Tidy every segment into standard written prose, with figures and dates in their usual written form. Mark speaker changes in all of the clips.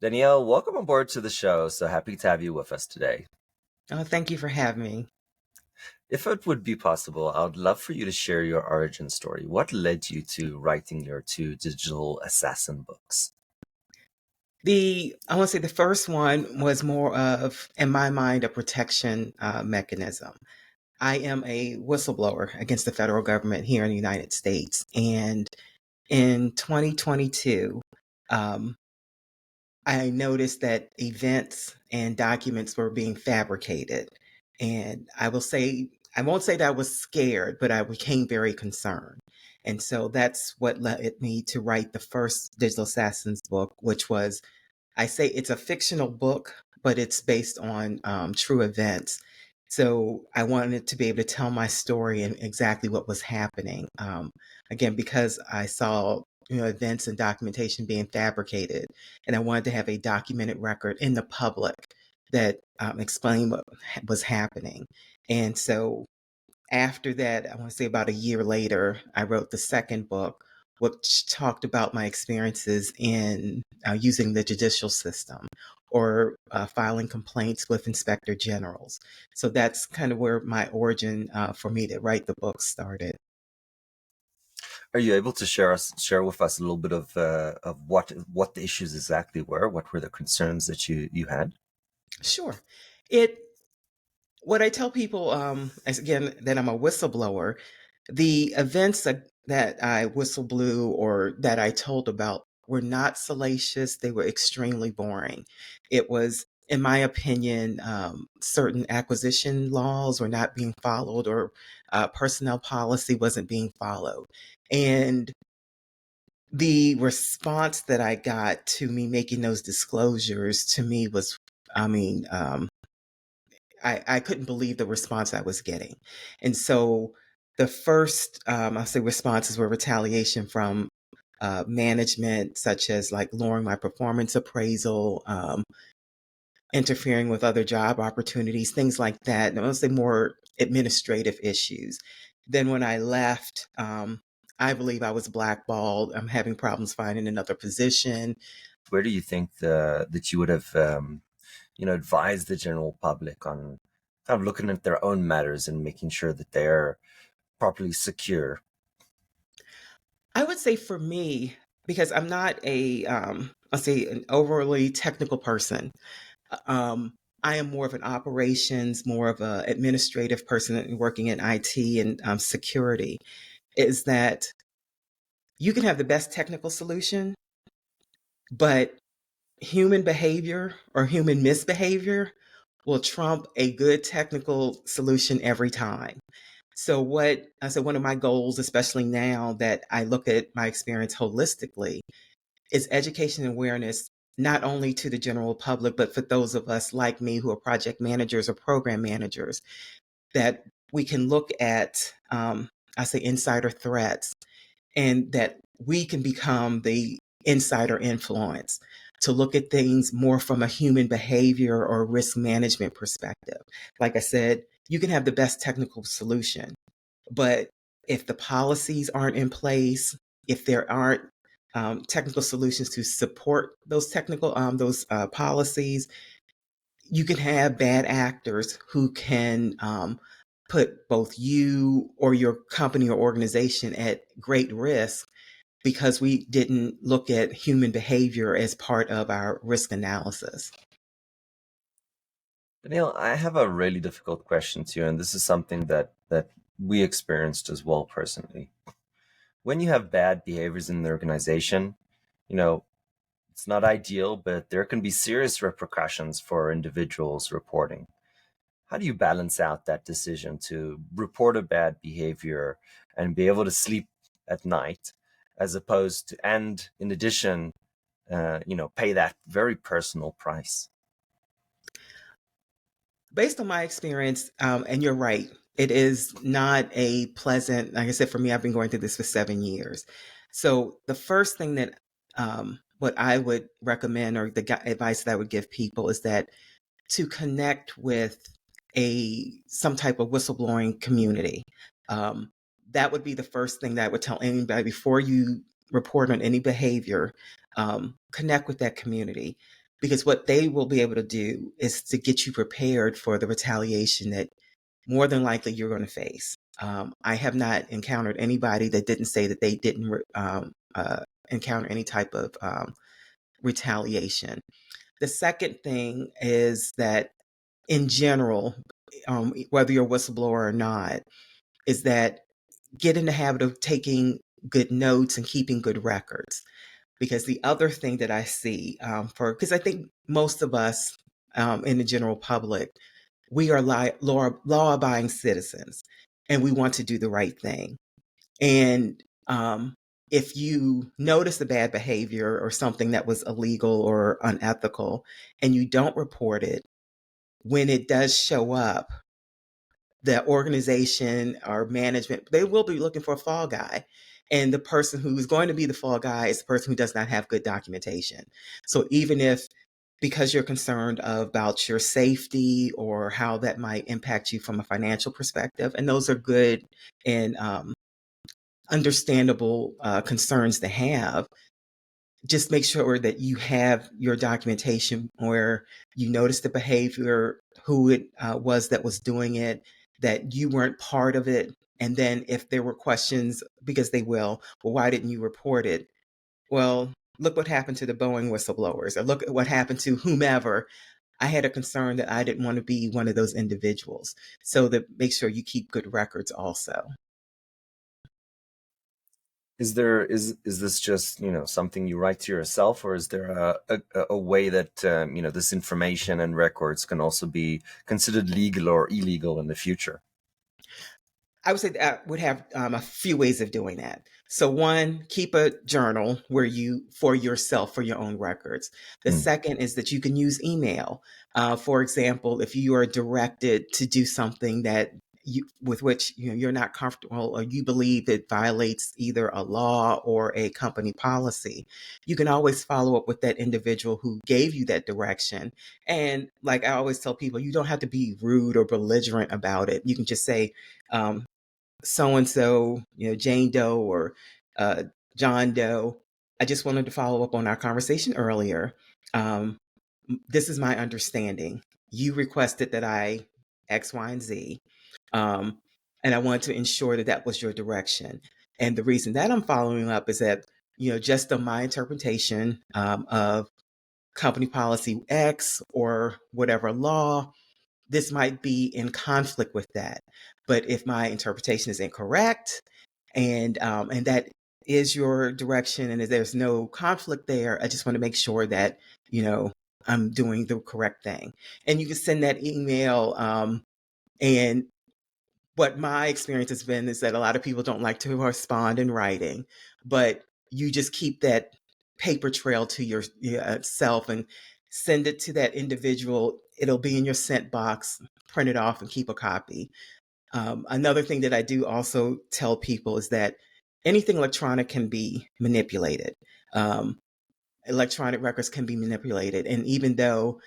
Speaker 1: Danielle, welcome aboard to the show. So happy to have you with us today.
Speaker 2: Oh, thank you for having me.
Speaker 1: If it would be possible, I would love for you to share your origin story. What led you to writing your two digital assassin books?
Speaker 2: I want to say the first one was more of, in my mind, a protection mechanism. I am a whistleblower against the federal government here in the United States. And in 2022, um, I noticed that events and documents were being fabricated. And I won't say that I was scared, but I became very concerned. And so that's what led me to write the first Digital Assassins book, which was, I say it's a fictional book, but it's based on true events. So I wanted to be able to tell my story and exactly what was happening. Again, because I saw events and documentation being fabricated, and I wanted to have a documented record in the public that explained what was happening. And so after that, I want to say about a year later, I wrote the second book, which talked about my experiences in using the judicial system or filing complaints with inspector generals. So that's kind of where my origin for me to write the book started.
Speaker 1: Are you able to share with us a little bit of what the issues exactly were? What were the concerns that you had?
Speaker 2: Sure. It What I tell people, as again, that I'm a whistleblower, the events that I whistleblew or that I told about were not salacious. They were extremely boring. It was, in my opinion, certain acquisition laws were not being followed or personnel policy wasn't being followed. And the response that I got to me making those disclosures to me was, I mean, I couldn't believe the response I was getting. And so the first, I'll say responses were retaliation from management, such as like lowering my performance appraisal, interfering with other job opportunities, things like that. And I'll say more administrative issues. Then when I left, I believe I was blackballed. I'm having problems finding another position.
Speaker 1: Where do you think that you would have advised the general public on kind of looking at their own matters and making sure that they're properly secure?
Speaker 2: I would say for me, because I'm not I'll say an overly technical person. Um, I am more of an operations, more of an administrative person working in IT and security. Is that you can have the best technical solution, but human behavior or human misbehavior will trump a good technical solution every time. So what I said, one of my goals, especially now that I look at my experience holistically, is education and awareness, not only to the general public, but for those of us like me who are project managers or program managers, that we can look at, I say, insider threats, and that we can become the insider influence to look at things more from a human behavior or risk management perspective. Like I said, you can have the best technical solution, but if the policies aren't in place, if there aren't technical solutions to support those policies, you can have bad actors who can put both you or your company or organization at great risk because we didn't look at human behavior as part of our risk analysis.
Speaker 1: Danielle, I have a really difficult question to you, and this is something that we experienced as well personally. When you have bad behaviors in the organization, you know, it's not ideal, but there can be serious repercussions for individuals reporting. How do you balance out that decision to report a bad behavior and be able to sleep at night, as opposed to, and in addition, pay that very personal price?
Speaker 2: Based on my experience, and you're right, it is not a pleasant, like I said, for me, I've been going through this for 7 years. So the first thing that what I would recommend or the advice that I would give people is that to connect with some type of whistleblowing community. Um, that would be the first thing that I would tell anybody before you report on any behavior. Connect with that community. because what they will be able to do is to get you prepared for the retaliation that more than likely you're going to face. I have not encountered anybody that didn't say that they didn't encounter any type of retaliation. The second thing is that, in general, whether you're a whistleblower or not, is that get in the habit of taking good notes and keeping good records. Because the other thing that I see, because I think most of us in the general public, we are law abiding citizens and we want to do the right thing. And if you notice the bad behavior or something that was illegal or unethical and you don't report it, when it does show up, the organization or management, they will be looking for a fall guy. And the person who is going to be the fall guy is the person who does not have good documentation. So even if, because you're concerned about your safety or how that might impact you from a financial perspective, and those are good and understandable concerns to have, just make sure that you have your documentation where you notice the behavior, who it was that was doing it, that you weren't part of it. And then if there were questions, because they will, well, why didn't you report it? Well, look what happened to the Boeing whistleblowers, or look at what happened to whomever. I had a concern that I didn't want to be one of those individuals. So that make sure you keep good records also.
Speaker 1: Is this just, something you write to yourself, or is there a way that this information and records can also be considered legal or illegal in the future?
Speaker 2: I would say that I would have a few ways of doing that. So one, keep a journal where you, for yourself, for your own records. The
Speaker 1: Mm.
Speaker 2: second is that you can use email. For example, if you are directed to do something that with which you're not comfortable or you believe it violates either a law or a company policy, you can always follow up with that individual who gave you that direction. And like I always tell people, you don't have to be rude or belligerent about it. You can just say, so and so, Jane Doe or uh, John Doe. I just wanted to follow up on our conversation earlier. Um, this is my understanding. You requested that I X, Y, and Z. Um, and I wanted to ensure that that was your direction. And the reason that I'm following up is that, just on my interpretation of company policy X or whatever law, this might be in conflict with that. But if my interpretation is incorrect, and that is your direction, and if there's no conflict there, I just want to make sure that I'm doing the correct thing. And you can send that email. And what my experience has been is that a lot of people don't like to respond in writing, but you just keep that paper trail to yourself and send it to that individual. It'll be in your sent box, print it off and keep a copy. Another thing that I do also tell people is that anything electronic can be manipulated. Um, Electronic records can be manipulated. And even though,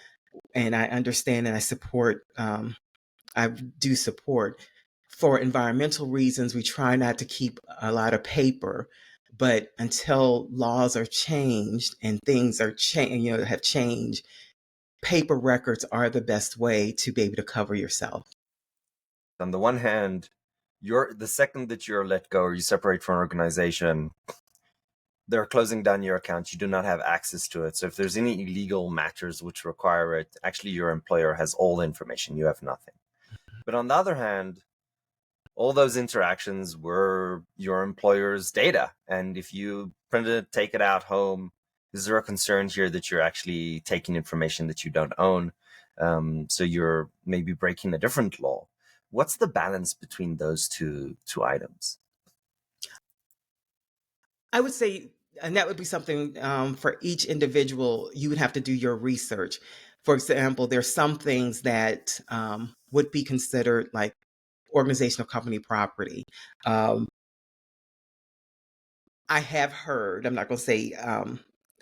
Speaker 2: and I understand and I do support, for environmental reasons, we try not to keep a lot of paper. But until laws are changed and things are have changed, paper records are the best way to be able to cover yourself.
Speaker 1: On the one hand, the second that you're let go or you separate from an organization, they're closing down your account. You do not have access to it. So if there's any illegal matters which require it, actually your employer has all the information. You have nothing. But on the other hand, all those interactions were your employer's data. And if you print it, take it out home, is there a concern here that you're actually taking information that you don't own? So you're maybe breaking a different law. What's the balance between those two items?
Speaker 2: I would say, and that would be something for each individual, you would have to do your research. For example, there's some things that would be considered like organizational company property. Um, I have heard, I'm not going to say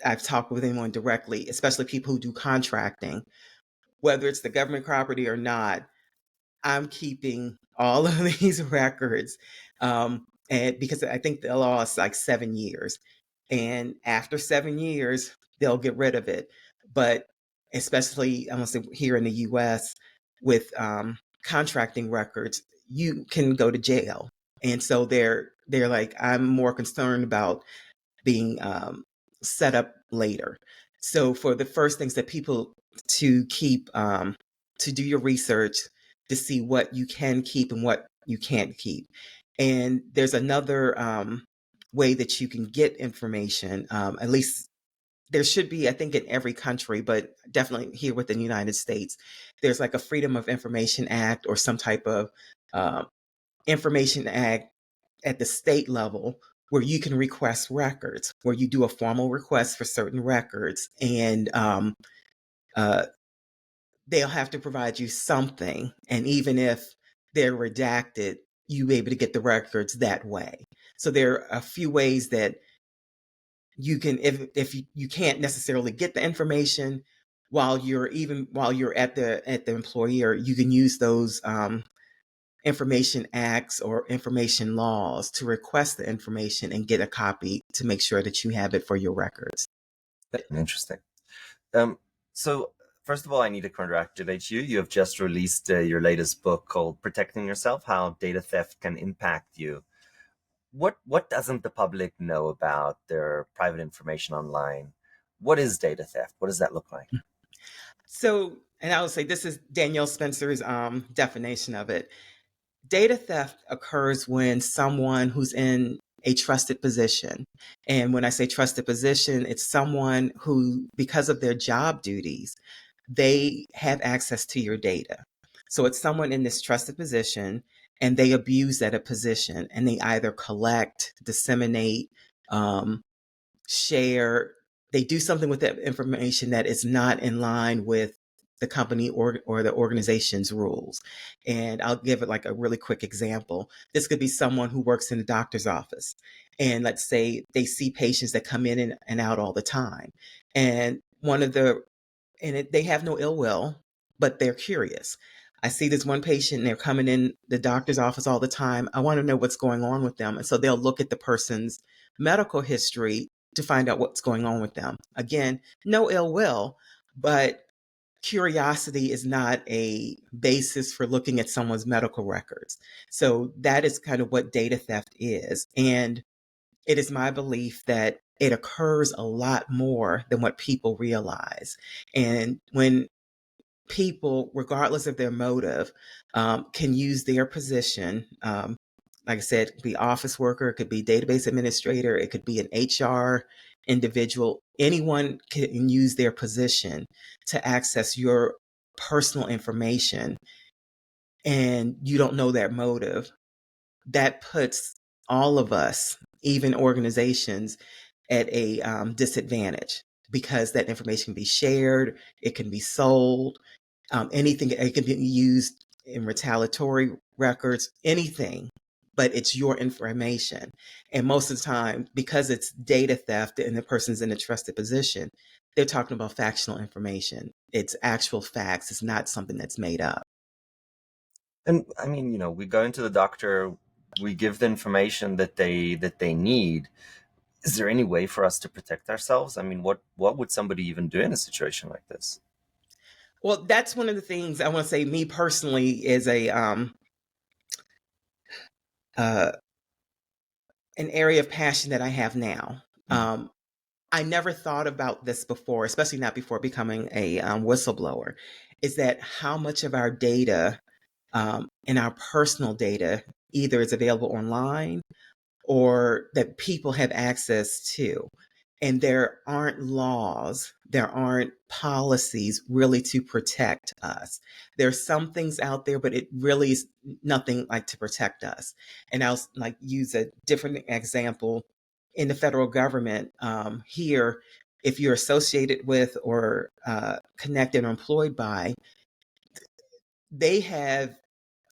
Speaker 2: I've talked with anyone directly, especially people who do contracting, whether it's the government property or not, I'm keeping all of these records. And because I think the law is like 7 years. And after 7 years, they'll get rid of it. But especially I want to say here in the U.S. with contracting records, you can go to jail, and so they're like, I'm more concerned about being set up later. So for the first things that people to keep to do your research to see what you can keep and what you can't keep. And there's another way that you can get information. At least there should be, I think, in every country, but definitely here within the United States, there's like a Freedom of Information Act or some type of uh, Information Act at the state level where you can request records, where you do a formal request for certain records, and uh, they'll have to provide you something. And even if they're redacted, you be able to get the records that way. So there are a few ways that you can, if you can't necessarily get the information while you're at the employer, you can use those information acts or information laws to request the information and get a copy to make sure that you have it for your records.
Speaker 1: Interesting. Um, so first of all, I need to congratulate you. You have just released your latest book called Protecting Yourself: How Data Theft Can Impact You. What doesn't the public know about their private information online? What is data theft? What does that look like?
Speaker 2: So, and I would say this is Danielle Spencer's definition of it. Data theft occurs when someone who's in a trusted position, and when I say trusted position, it's someone who, because of their job duties, they have access to your data. So it's someone in this trusted position and they abuse that position and they either collect, disseminate, um, share, they do something with that information that is not in line with the company or the organization's rules. And I'll give it like a really quick example. This could be someone who works in a doctor's office. And let's say they see patients that come in and out all the time. And they have no ill will, but they're curious. I see this one patient and they're coming in the doctor's office all the time. I want to know what's going on with them. And so they'll look at the person's medical history to find out what's going on with them. Again, no ill will, but curiosity is not a basis for looking at someone's medical records. So that is kind of what data theft is. And it is my belief that it occurs a lot more than what people realize. And when people, regardless of their motive, can use their position. Like I said, it could be office worker, it could be database administrator, it could be an HR individual. Anyone can use their position to access your personal information, and you don't know their motive. That puts all of us, even organizations, at a disadvantage because that information can be shared, it can be sold, anything. It can be used in retaliatory records, anything, but it's your information. And most of the time, because it's data theft and the person's in a trusted position, they're talking about factual information. It's actual facts. It's not something that's made up.
Speaker 1: And I mean, we go into the doctor, we give the information that they need. Is there any way for us to protect ourselves? I mean, what would somebody even do in a situation like this?
Speaker 2: Well, that's one of the things I want to say. Me personally is a uh, an area of passion that I have now.
Speaker 1: Mhm.
Speaker 2: I never thought about this before, especially not before becoming a whistleblower. Is that how much of our data and our personal data either is available online or that people have access to. And there aren't laws, there aren't policies really to protect us. There's some things out there, but it really is nothing like to protect us. And I'll like use a different example in the federal government here. If you're associated with or connected or employed by, they have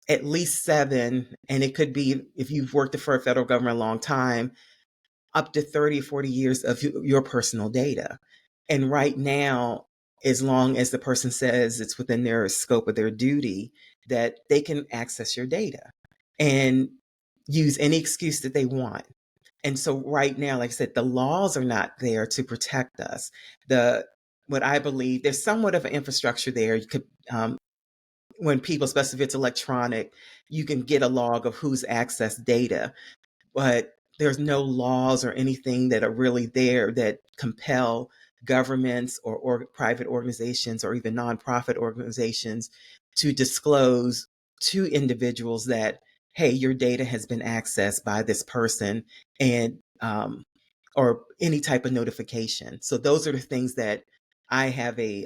Speaker 2: at least seven, and it could be if you've worked for a federal government a long time, up to 30, 40 years of your personal data. And right now, as long as the person says it's within their scope of their duty, that they can access your data and use any excuse that they want. And so right now, like I said, the laws are not there to protect us. The what I believe, there's somewhat of an infrastructure there. You could, when people, especially if it's electronic, you can get a log of who's accessed data, but there's no laws or anything that are really there that compel governments or private organizations or even nonprofit organizations to disclose to individuals that, hey, your data has been accessed by this person, and or any type of notification. So those are the things that I have a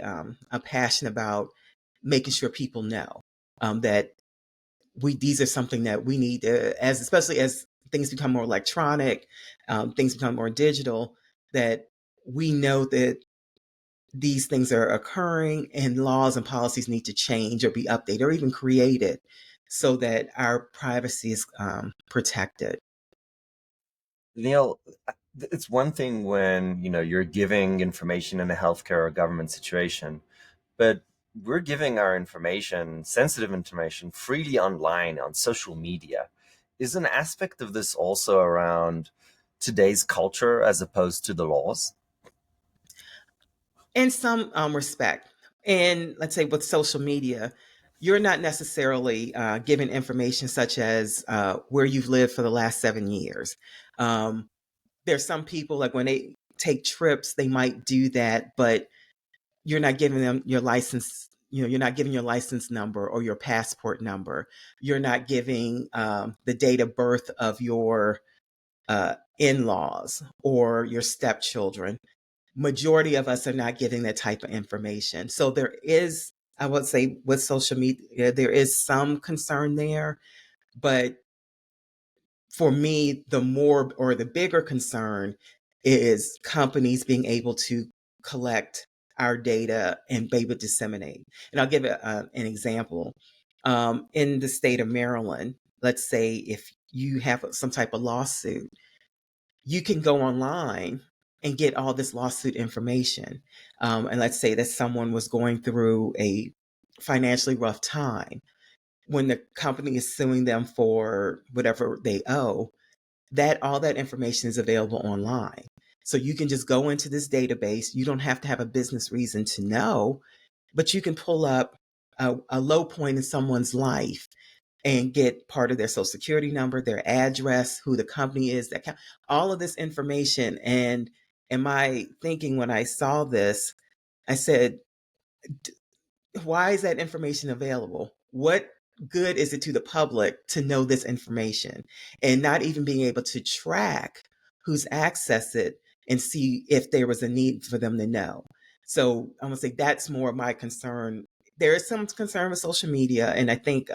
Speaker 2: passion about making sure people know, that these are something that we need to, as especially as things become more electronic, things become more digital, that we know that these things are occurring and laws and policies need to change or be updated or even created so that our privacy is protected.
Speaker 1: Neil, it's one thing when, you're giving information in a healthcare or government situation, but we're giving our information, sensitive information, freely online on social media. Is an aspect of this also around today's culture as opposed to the laws?
Speaker 2: In some respect. And let's say with social media, you're not necessarily given information such as where you've lived for the last 7 years. Um, there's some people, like when they take trips, they might do that, but you're not giving them your license. You're not giving your license number or your passport number. You're not giving the date of birth of your in-laws or your stepchildren. Majority of us are not getting that type of information. So there is, I would say, with social media, there is some concern there. But for me, the more or the bigger concern is companies being able to collect our data and be able to disseminate. And I'll give an example. In the state of Maryland, let's say if you have some type of lawsuit, you can go online and get all this lawsuit information. And let's say that someone was going through a financially rough time. When the company is suing them for whatever they owe, that all that information is available online. So you can just go into this database. You don't have to have a business reason to know, but you can pull up a low point in someone's life and get part of their social security number, their address, who the company is, all of this information. And in my thinking, when I saw this, I said, why is that information available? What good is it to the public to know this information and not even being able to track who's accessed it and see if there was a need for them to know? So I'm gonna say that's more of my concern. There is some concern with social media, and I think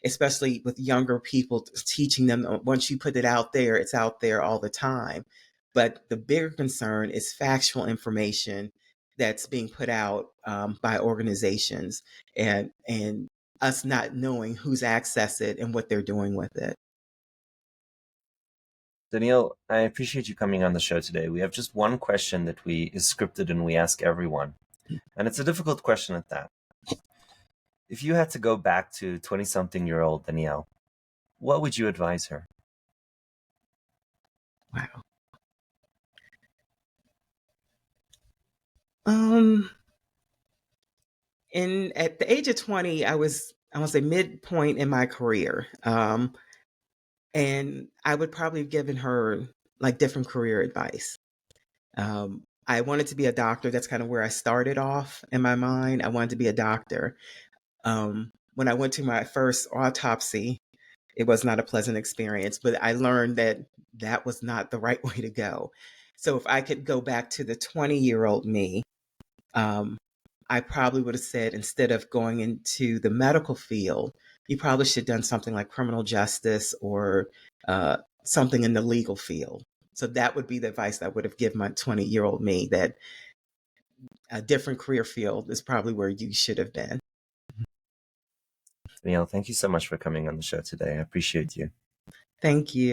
Speaker 2: especially with younger people, teaching them once you put it out there, it's out there all the time. But the bigger concern is factual information that's being put out by organizations, and us not knowing who's accessed it and what they're doing with it.
Speaker 1: Danielle, I appreciate you coming on the show today. We have just one question that is scripted and we ask everyone, and it's a difficult question at that. If you had to go back to 20-something-year-old Danielle, what would you advise her?
Speaker 2: Wow. Um, and at the age of 20, I want to say midpoint in my career. And I would probably have given her like different career advice. I wanted to be a doctor. That's kind of where I started off in my mind. I wanted to be a doctor. When I went to my first autopsy, it was not a pleasant experience, but I learned that that was not the right way to go. So if I could go back to the 20-year-old me, um, I probably would have said, instead of going into the medical field, you probably should have done something like criminal justice or something in the legal field. So that would be the advice I would have given my 20-year-old me, that a different career field is probably where you should have been.
Speaker 1: Danielle, thank you so much for coming on the show today. I appreciate you.
Speaker 2: Thank you.